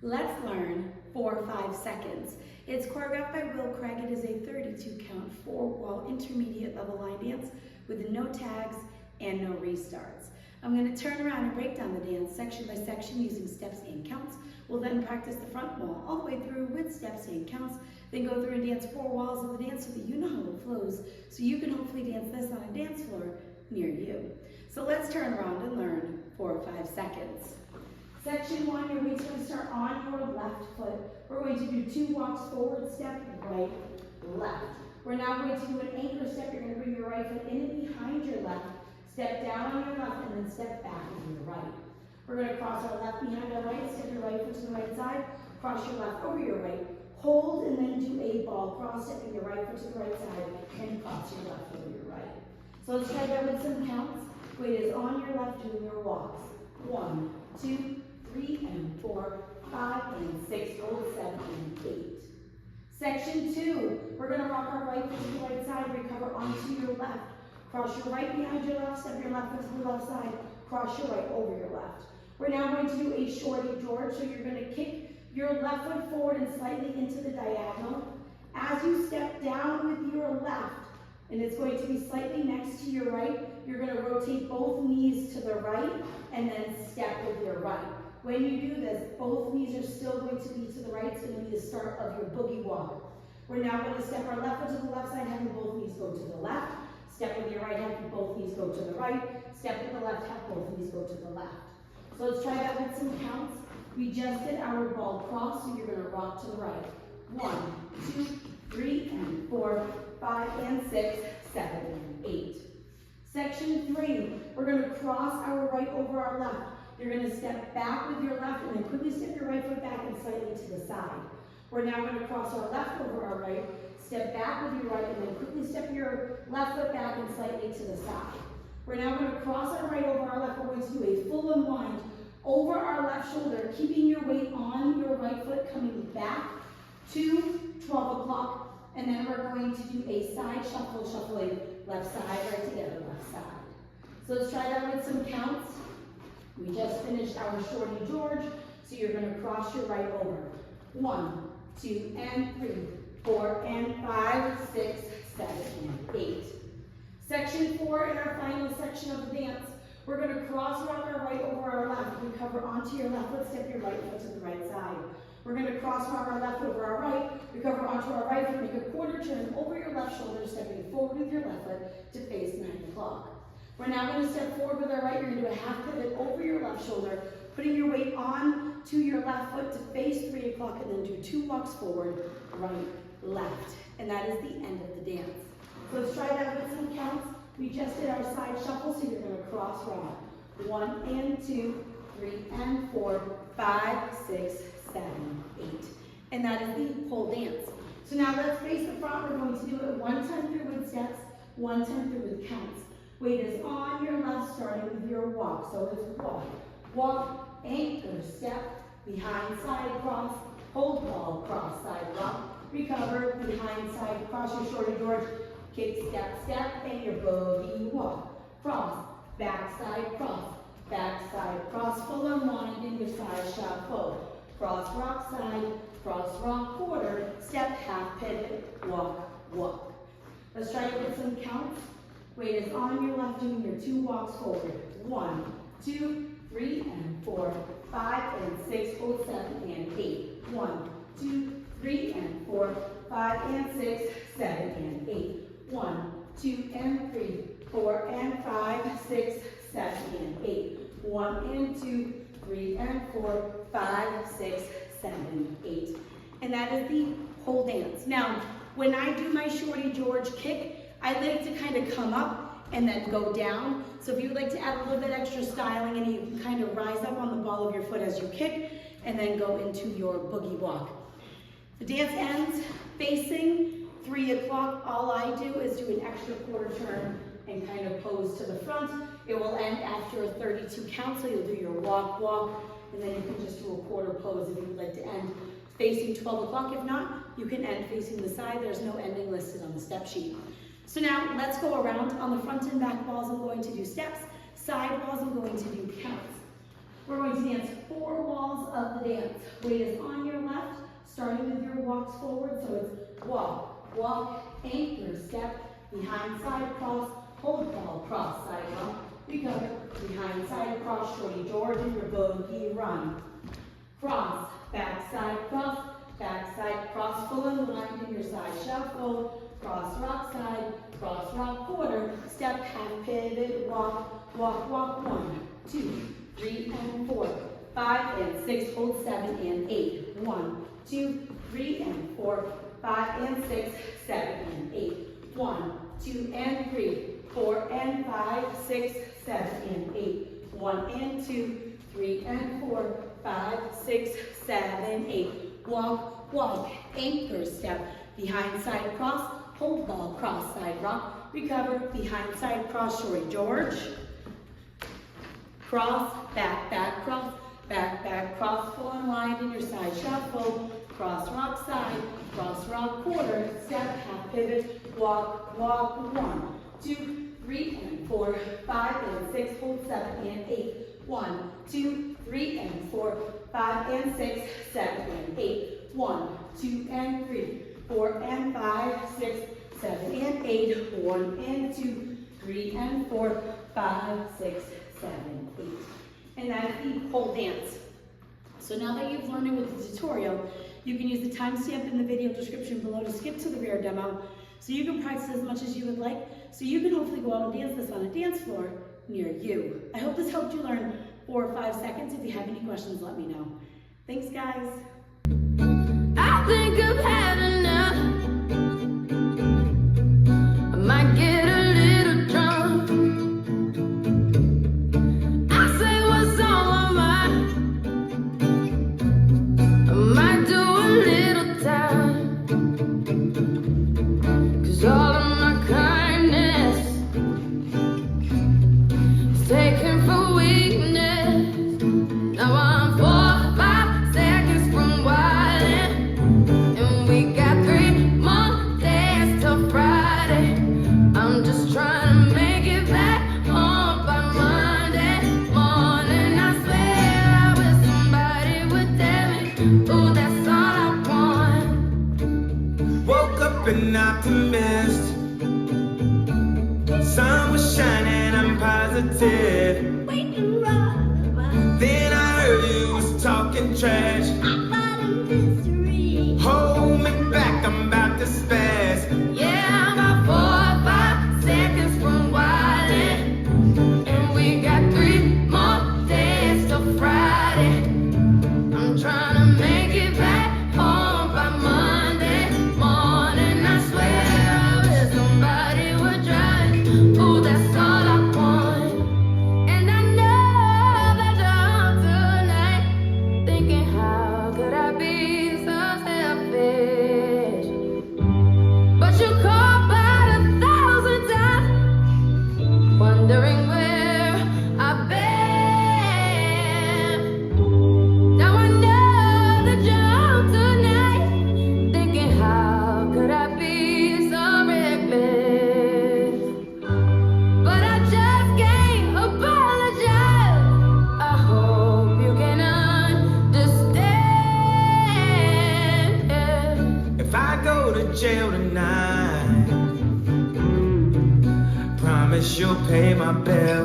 Let's learn 4-5 seconds. It's choreographed by Will Craig. It is a 32 count 4-wall intermediate level line dance with no tags and no restarts. I'm going to turn around and break down the dance section by section using steps and counts. We'll then practice the front wall all the way through with steps and counts, then go through and dance 4 walls of the dance so that you know how it flows, so you can hopefully dance this on a dance floor near you. So let's turn around and learn 4 or 5 seconds. Section 1, you're going to start on your left foot. We're going to do 2 walks forward, step, right, left. We're now going to do an anchor step. You're going to bring your right foot in and behind your left, step down on your left, and then step back on your right. We're going to cross our left behind our right, step your right foot to the right side, cross your left over your right, hold, and then do a ball cross, stepping your right foot to the right side, and cross your left over your right. So let's try that with some counts. Weight is on your left doing your walks. 1, 2, 3, and 4, 5, and 6, hold 7, and 8. Section 2, we're going to rock our right foot to the right side, recover onto your left. Cross your right behind your left, step your left foot to the left side, cross your right over your left. We're now going to do a shorty George, so you're going to kick your left foot forward and slightly into the diagonal. As you step down with your left, and it's going to be slightly next to your right, you're going to rotate both knees to the right and then step with your right. When you do this, both knees are still going to be to the right. It's going to be the start of your boogie walk. We're now going to step our left foot to the left side, having both knees go to the left. Step with your right, having both knees go to the right. Step with the left, have both knees go to the left. So let's try that with some counts. We just did our ball cross, so you're going to rock to the right. 1, 2, 3, and 4, 5, and 6, 7, and 8. Section 3, we're going to cross our right over our left. You're going to step back with your left and then quickly step your right foot back and slightly to the side. We're now going to cross our left over our right, step back with your right and then quickly step your left foot back and slightly to the side. We're now going to cross our right over our left. We're going to do a full unwind over our left shoulder, keeping your weight on your right foot, coming back to 12 o'clock. And then we're going to do a side shuffle, shuffling left side, right together, left side. So let's try that with some counts. We just finished our shorty George, so you're going to cross your right over. 1, 2, and 3, 4, and 5, 6, 7, and 8. Section 4 in our final section of the dance. We're going to cross rock our right over our left. Recover onto your left foot, step your right foot to the right side. We're going to cross rock our left over our right, recover onto our right foot, make a quarter turn over your left shoulder, stepping forward with your left foot to face 9 o'clock. We're now going to step forward with our right. You're going to do a half pivot over your left shoulder, putting your weight on to your left foot to face 3 o'clock, and then do 2 walks forward, right, left. And that is the end of the dance. So let's try that with some counts. We just did our side shuffle, so you're going to cross rock. 1 and 2, 3 and 4, 5, 6, 7, 8. And that is the whole dance. So now let's face the front. We're going to do it 1 time through with steps, 1 time through with counts. Weight is on your left, starting with your walk. So it's walk, walk, anchor, step, behind side cross, hold ball, cross, side rock, recover, behind side cross, your shorty George, kick, step, step, and your boogie walk. Cross, back side cross, full unwind in your side shuffle. Cross, rock, quarter, step, half pivot, walk, walk. Let's try it with some counts. Weight is on your left, doing your 2 walks forward. 1, 2, 3, and 4, 5, and 6, hold 7, and 8. 1, 2, 3, and 4, 5, and 6, 7, and 8. 1, 2, and 3, 4, and 5, 6, 7, and 8. 1 and 2, 3 and 4, 5, 6, 7, and 8. And that is the whole dance. Now, when I do my shorty George kick, I like to kind of come up and then go down. So if you would like to add a little bit extra styling, and you can kind of rise up on the ball of your foot as you kick and then go into your boogie walk. The dance ends facing 3 o'clock. All I do is do an extra quarter turn and kind of pose to the front. It will end after a 32 count, so you'll do your walk, walk, and then you can just do a quarter pose if you would like to end facing 12 o'clock. If not, you can end facing the side. There's no ending listed on the step sheet. So now let's go around. On the front and back walls, I'm going to do steps. Side walls, I'm going to do counts. We're going to dance 4 walls of the dance. Weight is on your left, starting with your walks forward. So it's walk, walk, anchor, step, behind side cross, hold ball, cross, side rock, recover, behind side cross, shorty George, and your bogey run. Cross, backside cross, full and line in your side shuffle, cross rock quarter, step, half pivot, walk, walk, walk, 1, 2, 3, and 4, 5, and 6, hold 7 and 8, 1, 2, 3, and 4, 5, and 6, 7, and 8, 1, 2, and 3, 4, and 5, 6, 7, and 8, 1, and 2, 3, and 4, 5, 6, 7, 8, walk, walk, anchor, step, behind side cross, hold ball, cross, side rock, recover, behind side cross, shorty George, cross, back cross, full and wide in your side shuffle, cross rock quarter, step, half pivot, walk, walk, 1, 2, 3, and 4, 5, and 6, hold 7 and 8, 1, 2, 3, and 4, 5, and 6, 7, and 8, 1, 2, and 3, 4, and 5, 6, 7, and 8, 1, and 2, 3, and 4, 5, 6, 7, 8. And that's the whole dance. So now that you've learned it with the tutorial, you can use the timestamp in the video description below to skip to the rear demo, so you can practice as much as you would like, so you can hopefully go out and dance this on a dance floor near you. I hope this helped you learn 4 or 5 seconds. If you have any questions, let me know. Thanks, guys. I think I've had enough. I might get a little drunk. I say what's on my mind. I might do a little time. 'Cause all of my kindness is taken for weakness. Now I'm 4, 5 seconds from wildin', and we got 3 more days till Friday. I'm just trying to make it back home by Monday morning. I swear I wish somebody would tell me, ooh, that's all I want. Woke up an optimist. Sun was shining, I'm positive. Then I heard you was talking trash. Hold me back, I'm about to spaz. Yeah, I'm about 4 or 5 seconds from wildin', and we got 3 more days till Friday. I'm trying to make it back home by Monday morning. I swear I wish somebody would drive. Ooh, that's all I want. And I know that you're tonight thinking, how could I be so selfish? But you called about 1,000 times, wondering where I've been. Now I know that you're tonight thinking, how could I be so reckless? But I just can't apologize. I hope you can understand. If I go to jail tonight, promise you'll pay my bill.